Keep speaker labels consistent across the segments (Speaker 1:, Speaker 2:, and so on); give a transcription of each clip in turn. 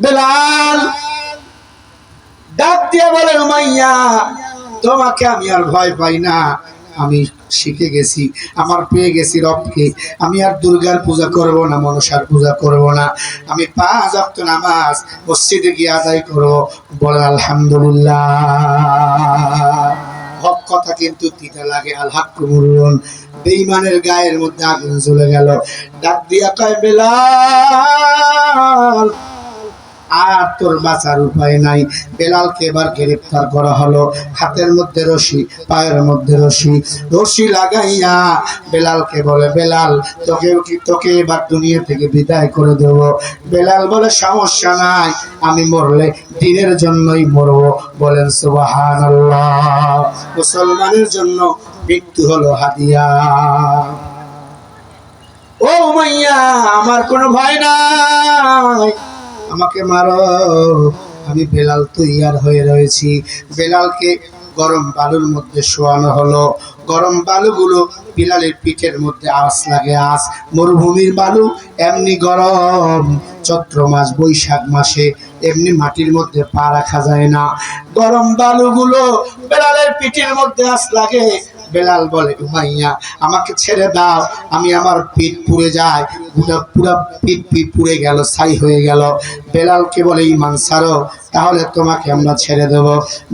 Speaker 1: বেলাল ডাক দিয়ে বলে, উমাইয়া তোমাকে আমি আর ভয় পাই না, আমি শিখে গেছি, আমার পেয়ে গেছি রবকে। আমি আর দুর্গার পূজা করব না, মনসার পূজা করব না, আমি 5 ওয়াক্ত নামাজ মসজিদে গিয়ে আদায় করব। বলে আলহামদুলিল্লাহ। হক কথা কিন্তু তিতা লাগে। আল হাক্কু মুরুন, বেঈমানের গায়ের মধ্যে আগুন জ্বলে গেল। ডাক দিয়া কয়, বেলাল আর তোর বাঁচার উপায় নাই। বেলালকে এবার গ্রেফতার করা হলো। হাতের মধ্যে রশি, পায়ের মধ্যে রশি, রশি লাগাইয়া বেলালকে বলে, বেলাল তোকে এবার দুনিয়া থেকে বিদায় করে দেব। বেলাল বলে, সমস্যা নাই, আমি মরলে দ্বীনের জন্যই মরবো। বলেন সুবহানাল্লাহ। মুসলমানের জন্য মৃত্যু হলো হাদিয়া। ও উমাইয়া, আমার কোনো ভয় নাই, আমাকে মারো, আমি বেলাল তৈয়ার হয়ে রয়েছি। বেলালকে গরম বালুর মধ্যে শোয়ানো হলো। গরম বালুগুলো বেলালের পিঠের মধ্যে আঁচ লাগে, আঁচ। মরুভূমির বালু এমনি গরম, চৈত্র মাস বৈশাখ মাসে এমনি মাটির মধ্যে পা রাখা যায় না। গরম বালুগুলো বেলালের পিঠের মধ্যে আঁচ লাগে। বেলাল বলে, উমাইয়া আমাকে ছেড়ে দাও, আমি আমার পিঠ পুড়ে যায়, পুরা পিঠ পুড়ে গেল, ছাই হয়ে গেল। বেলালকে বলে, ঈমান ছাড়ো, তাহলে তোমাকে আমরা ছেড়ে দেব।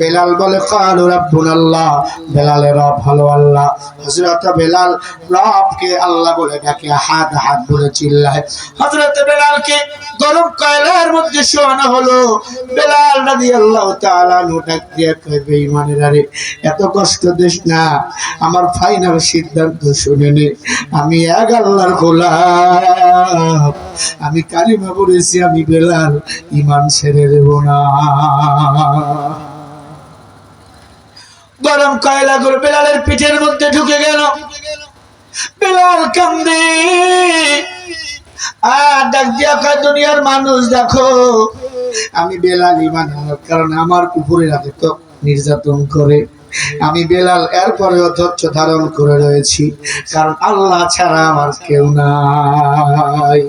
Speaker 1: বেলাল বলে, ক্বালু রাব্বুনাল্লাহ, বেলালের রব হলো আল্লাহ। হযরত বেলাল রবকে আল্লাহ বলে ডাকে, হাত হাত বলে চিল্লায়। হযরত বেলালকে গরম কয়লার মধ্যে শোয়ানো হলো। বেলাল রাদিয়াল্লাহু তাআলা আনহু ডাক দিয়ে কয়, বেঈমানেরা রে, এত কষ্ট দিস না, আমার ফাইনাল সিদ্ধান্ত শুনে নে, আমি এক আল্লাহর গোলাম, আমি কালিমা পড়েছি, আমি বেলাল ঈমান ছেড়ে দেব না। গরম কয়লাগুলো বেলালের পিঠের মধ্যে ঢুকে গেল। বেলাল কান্দে আর ডাক দিয়া কয়, দুনিয়ার মানুষ দেখো, আমি বেলাল ঈমান আনার কারণে আমার কুফুরের হাতে তো নির্যাতন করে, আমি বেলাল এরপরেও ধৈর্য ধারণ করে রয়েছি, কারণ আল্লাহ ছাড়া আমার কেউ নাই।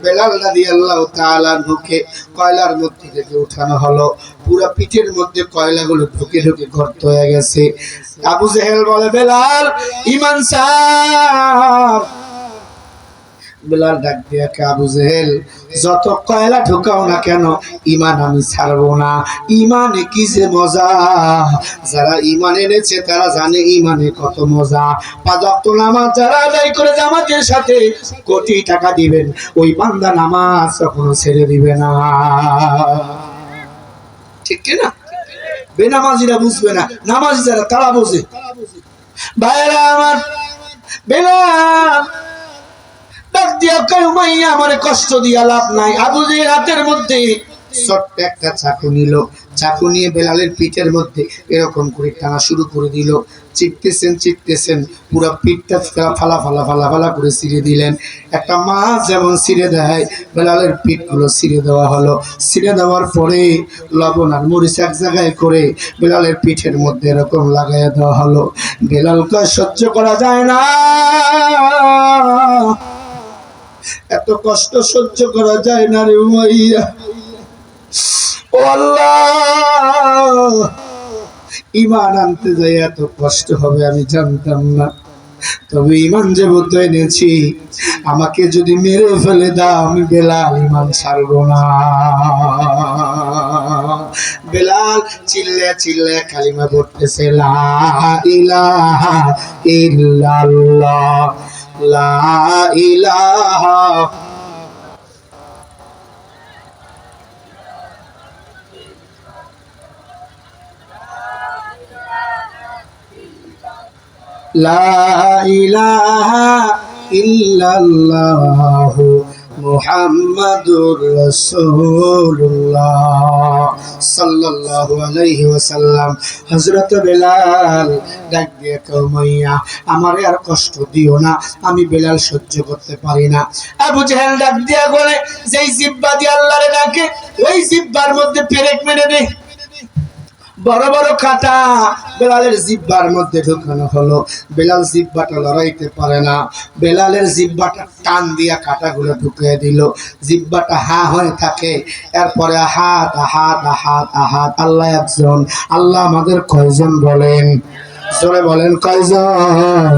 Speaker 1: বেলাল রাদিয়াল্লাহু তাআলা ঢুকে কয়লার মধ্যে থেকে উঠানো হলো। পুরো পিঠের মধ্যে কয়লাগুলো ঢুকে ঢুকে গর্ত হয়ে গেছে। আবু জেহেল বলে, বেলাল ঈমান ছাড়। বেলাল ডাক দিয়া, আবু জেহেল যত কয়লা ঢুকাও না কেন, ঈমান আমি ছাড়বো না। ঈমানে কি যে মজা, যারা ঈমান এনেছে তারা জানে ঈমানে কত মজা। 5 ওয়াক্ত নামাজ যারা আদায় করে জামাতের সাথে, কোটি টাকা দিবেন, ওই বান্দা নামাজ কখনো ছেড়ে দিবে না। ঠিক কি না? বেনামাজিরা বুঝবে না, নামাজি যারা তারা বোঝে। ভাইরা আমার, বেলাল ডাক দিয়া কয়, উমাইয়া আমারে কষ্ট দিয়া লাভ নাই। আবু জেহেল হাতের মধ্যে ছোট্ট একটা চাকু নিল, চাকু নিয়ে বেলালের পিঠের মধ্যে এরকম করে টানা শুরু করে দিল। চিটতেছেন, পুরো পিঠটা ফালা ফালা ফালা ফালা করে ছিঁড়ে দিলেন। একটা মাছ যেমন ছিঁড়ে দেয়, বেলালের পিঠগুলো ছিঁড়ে দেওয়া হলো। ছিঁড়ে দেওয়ার পরে লবণ আর মরিচ এক জায়গায় করে বেলালের পিঠের মধ্যে এরকম লাগাইয়া দেওয়া হলো। বেলালকে সহ্য করা যায় না, এত কষ্ট সহ্য করা যায় না রে উমাইয়া। ও আল্লাহ, ঈমান আনতে যাই এত কষ্ট হবে আমি জানতাম না, তবে ঈমান যেহেতু এনেছি, আমাকে যদি মেরে ফেলে দাও, আমি বেলাল ঈমান ছাড়বো না। বেলাল চিল্লে চিল্লে কালিমা পড়তেছে, লা ইলাহা ইল্লাল্লাহ, লা ইলাহা লা ইলাহা ইল্লাল্লাহ মুহাম্মাদুর রাসূলুল্লাহ সাল্লাল্লাহু আলাইহি ওয়াসাল্লাম। হযরত বেলাল ডাক দিয়ে কয়, উমাইয়া আমারে আর কষ্ট দিও না, আমি বেলাল সহ্য করতে পারি না। আবু জেহেল ডাক দিয়া বলে, যেই জিহ্বা দিয়ে আল্লাহরে ডাকে, ওই জিহ্বার মধ্যে পেরেক মেরে দে। বড় বড় কাঁটা বেলালের জিহ্বার মধ্যে ঢুকানো হলো। বেলাল জিহ্বাটা লড়াইতে পারে না, বেলালের জিহ্বাটা টান দিয়া কাঁটাগুলো ঢুকিয়ে দিল, জিহ্বাটা হা হয়ে থাকে। এরপরে আহাত আহাত আহাত আহাত। আল্লাহ একজন, আল্লাহ আমাদের কয়জন বলেন? জোরে বলেন কয়জন?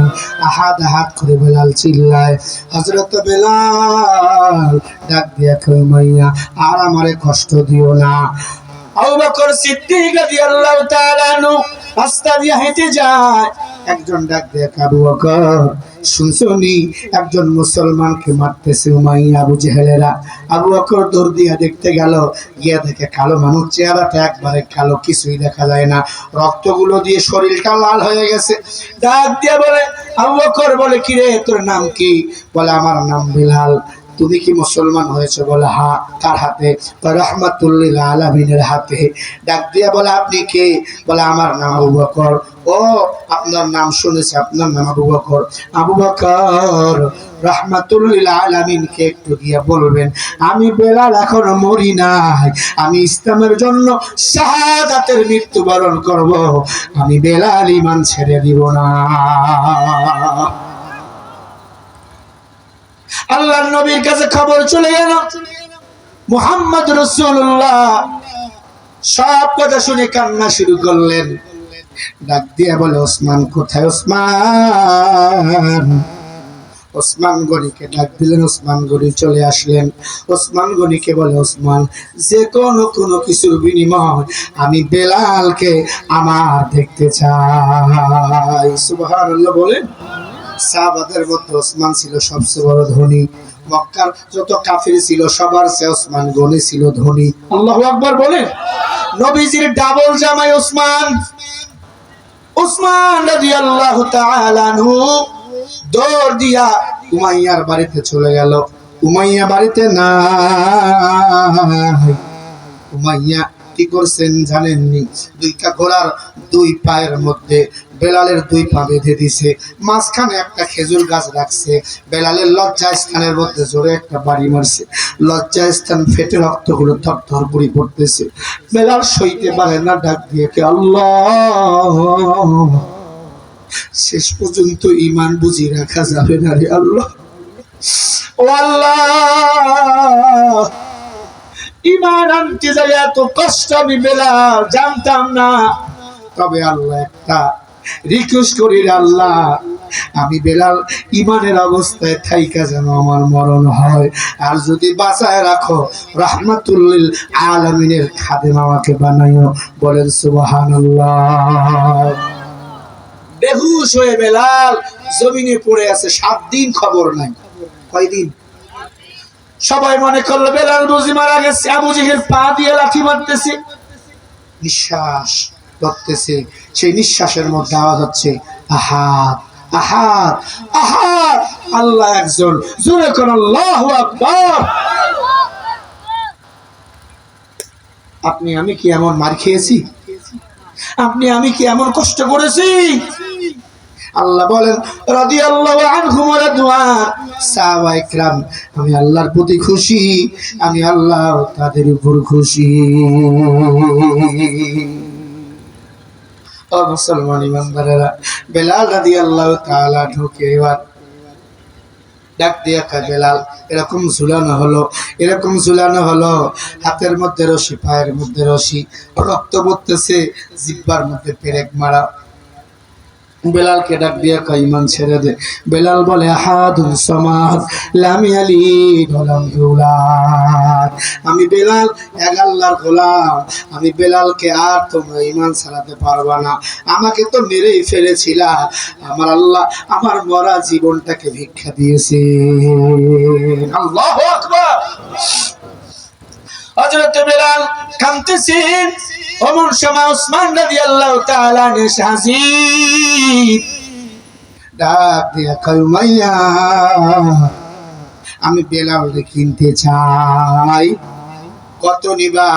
Speaker 1: আহাত আহাত করে বেলাল চিল্লায়। হযরত বেলাল ডাক দিয়া কই, মাইয়া আর আমারে কষ্ট দিও না। আবু বকর সিদ্দিক রাদিয়াল্লাহু তাআলা আনহু রাস্তা দিয়ে হেঁটে যায়। একজন ডাক দিয়ে, আবু বকর শুনছনি একজন মুসলমানকে মারতেছে উমাইয়া আবু জেহেলেরা। আবু বকর দৌড় দিয়া দেখতে গেল, গিয়া দেখে কালো মানুষ, চেহারাটা একবারে কালো, কিছুই দেখা যায় না, রক্তগুলো দিয়ে শরীরটা লাল হয়ে গেছে। ডাক দিয়া বলে, আবু বকর বলে, কি রে তোর নাম কি? বলে, আমার নাম বিলাল। তুমি কি মুসলমান হয়েছে? বলে, হ্যাঁ। কার হাতে? রাহমাতুল লিল আলামিনের হাতে। ডাক দিয়া বলে, আপনি কে? বলে, আমার নাম আবু বকর। ও, আপনার নাম শুনেছি, আপনার নাম আবু বকর। আবু বকর রাহমাতুল লিল আলামিনকে একটু গিয়া বলবেন, আমি বেলাল এখনো মরি নাই, আমি ইসলামের জন্য শাহাদাতের মৃত্যুবরণ করব, আমি বেলাল ঈমান ছেড়ে দিব না। আল্লাহর নবীর কাছে খবর চলে গেল, মুহাম্মদ রাসূলুল্লাহ সব কথা শুনে কান্না শুরু করলেন। ডাক দিয়ে বলে, ওসমান কোথায়? ওসমান। ওসমান গনিকে ডাক দিলেন, ওসমান গনি চলে আসলেন। ওসমান গনিকে বলে, ওসমান, যে কোনো কিছুর বিনিময় আমি বেলালকে আমার দেখতে চাই। সুবহানাল্লাহ বলেন। সাহাবাদের মধ্যে ওসমান ছিল সবচেয়ে বড় ধনী। মক্কার যত কাফির ছিল সবার চেয়ে ওসমান গনি ছিল ধনী। আল্লাহু আকবার বলেন। নবীজির ডাবল জামাই ওসমান। ওসমান রাদিয়াল্লাহু তাআলা আনহু দৌড় দিয়া উমাইয়ার বাড়িতে চলে গেল। উমাইয়া বাড়িতে নাই। উমাইয়া কি করছেন জানেননি? দুইটা ঘোড়ার দুই পায়ের মধ্যে বেলালের দুই পা বেঁধে দিছে, মাঝখানে একটা খেজুর গাছ রাখছে। বেলালের লজ্জা স্থানের মধ্যে জোরে একটা বাড়ি মারছে, লজ্জা স্থান ফেটে রক্তগুলো থরথর করে পড়তেছে। বেলাল সইতে পারে না, ডাক দিয়ে কে, আল্লাহ, শেষ পর্যন্ত ঈমান বুঝি রাখা যাবে না রে আল্লাহ। ও আল্লাহ, ঈমান আনতে যাই এত কষ্ট আমি বেলাল জানতাম না। তবে আল্লাহ একটা রিকোয়েস্ট করি রে আল্লাহ, আমি বেলাল ঈমানের অবস্থায় থাইকা যেন আমার মরণ হয়, আর যদি বাঁচায় রাখো রাহমাতুল লিল আলামিনের খাদেম আমাকে বানাইও। বলেন সুবহানাল্লাহ। বেহুশ হয়ে বেলাল জমিনে পড়ে আছে, 7 দিন খবর নাই। কয়দিন? সবাই মনে করলো বেলাল বুঝি মারা গেছে। আবু জেহেল পা দিয়ে লাথি মারতেছে, নিঃশ্বাস ধরতেছে, সেই নিঃশ্বাসের মধ্যে আওয়াজ হচ্ছে, আহাত আহাত আহাত। আল্লাহ একজন, জোরে কোন আল্লাহু আকবার। আপনি আমি কি এমন মার খেয়েছি? আপনি আমি কি এমন কষ্ট করেছি? আল্লাহ বলেন, রাদিয়াল্লাহু আনহুম ওয়া রাদওয়ান। সাহাবায়ে কেরাম, আমি আল্লাহর প্রতি খুশি, আমি আল্লাহ তাদের উপর খুশি। ও মুসলমান ইমানদারেরা, বেলাল রাদিয়াল্লাহু তাআলা ঢুকে এবার ডাক দিয়া কয়, বেলাল এরকম ঝুলানো হলো, এরকম ঝুলানো হলো, হাতের মধ্যে রশি, পায়ের মধ্যে রশি, রক্ত পড়তেছে, জিহ্বার মধ্যে পেরেক মারা। বেলালকে ডাক দিয়া কয়, ঈমান ছেড়ে দে। বেলাল বলে, আহাদুন সামাদ লাম ইয়ালিদ ওয়া লাম ইউলাদ। আমি বেলাল এক আল্লাহর গোলাম, আমি বেলালকে আর তোমরা ঈমান ছাড়াতে পারবা না। আমাকে তো মেরেই ফেলেছিলা, আমার আল্লাহ আমার মরা জীবনটাকে ভিক্ষা দিয়েছে। আল্লাহু আকবার। হযরত বেলাল কাঁদতেছেন, ওমর সময় ওসমান রাদিয়াল্লাহু তাআলা আনহু হাজির। ডাক দিয়া কয়, উমাইয়া, আমি বেলালকে কিনতে চাই, কত নিবা?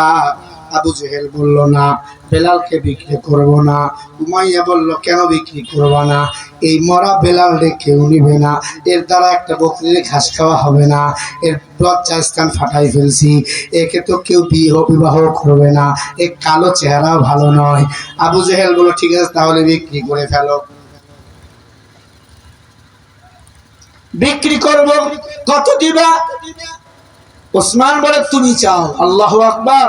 Speaker 1: আবু জেহেল বলল না, বেলালকে বিক্রি করব না। উমাইয়া বলল কেন বিক্রি করব না? এই মরা বেলাল রে কেউ নিবে না, এর দ্বারা একটা বকরির ঘাস খাওয়া হবে না, এর লজ্জা স্থান ফাটাই ফেলছি, একে তো কেউ বিবাহ করবে না, এ কালো চেহারাও ভালো নয়। আবু জেহেল বলল ঠিক আছে তাহলে বিক্রি করে ফেলো। বিক্রি করব, কত দিবা? ওসমান বলে তুমি চাও। আল্লাহু আকবার।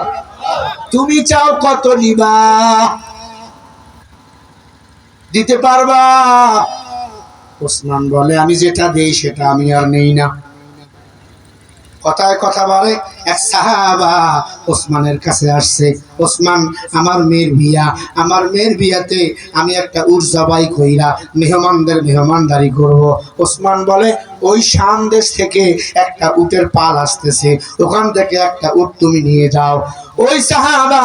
Speaker 1: তুমি চাও কত নিবা? দিতে পারবা? ওসমান বলে আমি যেটা দেই সেটা আমি আর নেই না। কথায় কথা বলে এক সাহাবা ওসমানের কাছে আসছে, ওসমান আমার মেয়ের বিয়া, আমার মেয়ের বিয়াতে আমি একটা উট জবাই কইরা মেহমানদের মেহমানদারি করব। ওসমান বলে ওই শাম দেশ থেকে একটা উটের পাল আসতেছে, ওখান থেকে একটা উট তুমি নিয়ে যাও। ওই সাহাবা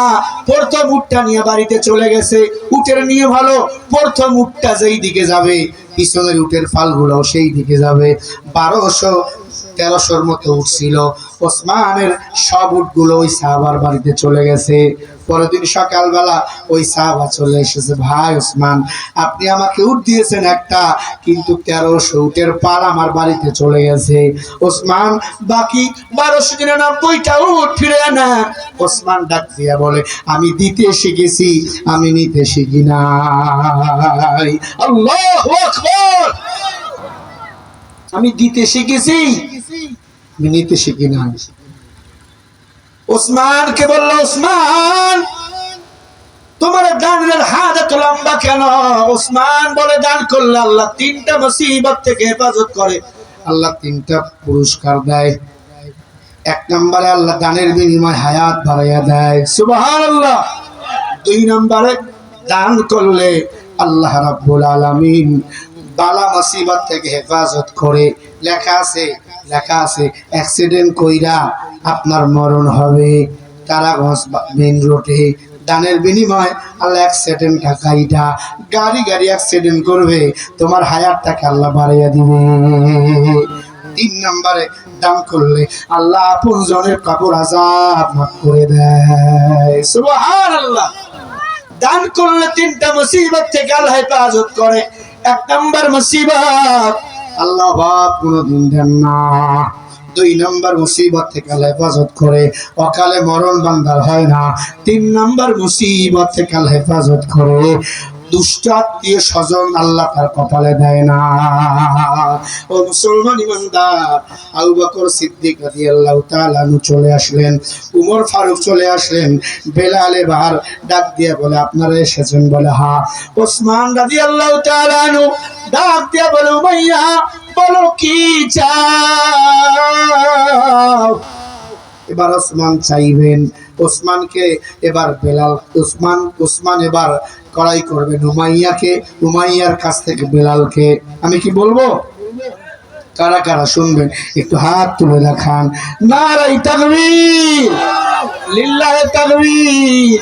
Speaker 1: প্রথম উটটা নিয়ে বাড়িতে চলে গেছে। উটের নিয়ে ভালো, প্রথম উটটা যেই দিকে যাবে পিছনের উটের ফালগুলো সেই দিকে যাবে। 1200-1300 মতো উঠছিল। ওসমানের সব উটগুলো ওই সাহাবার বাড়িতে চলে গেছে। পরের দিন সকালবেলা ওই সাহাবা চলে এসেছে, ভাই ওসমান আপনি আমাকে উট দিয়েছেন একটা, কিন্তু 1300 উটের পাল আমার বাড়িতে চলে গেছে। ওসমান বাকি 1299টা উট ফিরে আনা। ওসমান ডাক দিয়া বলে আমি দিতে শিখেছি, আমি নিতে শিখি নাই। আল্লাহু আকবার। আমি দিতে শিখেছি, আমি নিতে শিখি না। ওসমানকে বলল ওসমান তোমার দানের হাত এত লম্বা কেন? ওসমান বলে দান করলে আল্লাহ 3টা মুসিবত থেকে হেফাজত করে, আল্লাহ 3টা পুরস্কার দেয়। 1 নম্বরে আল্লাহ দানের বিনিময়ে হায়াত বাড়াইয়া দেয়, সুবহানাল্লাহ। 2 নম্বরে দান করলে আল্লাহ রাব্বুল আলামিন বালা মুসিবত থেকে হেফাজত করে। লেখা আছে অ্যাক্সিডেন্ট কইরা আপনার মরণ হবে তারাগঞ্জ মেইন রোডে, দানের বিনিময়ে আল্লাহ অ্যাক্সিডেন্ট টাকাইটা গাড়ি অ্যাক্সিডেন্ট করবে, তোমার হায়াতটাকে আল্লাহ বাড়াইয়া দিবে। 3 নম্বরে দান করলে আল্লাহ আপন জনের কবর আযাব মাফ করে দেয়, সুবহানাল্লাহ। দান করলে 3টা মুসিবত থেকে আল্লাহ হেফাজত করে। 1 নম্বর মুসিবত আল্লাহ বাপ কোনদিন দেন না। 2 নম্বর মুসিবত থেকে আল্লাহ হেফাজত করে, অকালে মরণ বান্দার হয় না। 3 নম্বর মুসিবত থেকে আল্লাহ হেফাজত করে, দুষ্ট আত্মীয় স্বজন আল্লাহ তার কপালে দেয় না। ও মুসলমান ইমানদার, আবু বকর সিদ্দিক রাদিয়াল্লাহু তাআলা আনহু চলে আসলেন, উমর ফারুক চলে আসলেন। বেলাল এবার ডাক দিয়ে বলে আপনারা এসেছেন? বলে হ্যাঁ। ওসমান রাদিয়াল্লাহু তাআলা আনহু ডাক দিয়ে বলে উমাইয়া বলো কি চাও? এবার ওসমান চাইবেন, ওসমানকে এবার বেলাল ওসমান এবার কড়াই করবে উমাইয়াকে, উমাইয়ার কাছ থেকে বেলালকে। আমি কি বলবো? কারা কারা শুনবেন একটু হাত তুলে দেখান। নারায়ে তাকবীর, লিল্লাহি তাকবীর।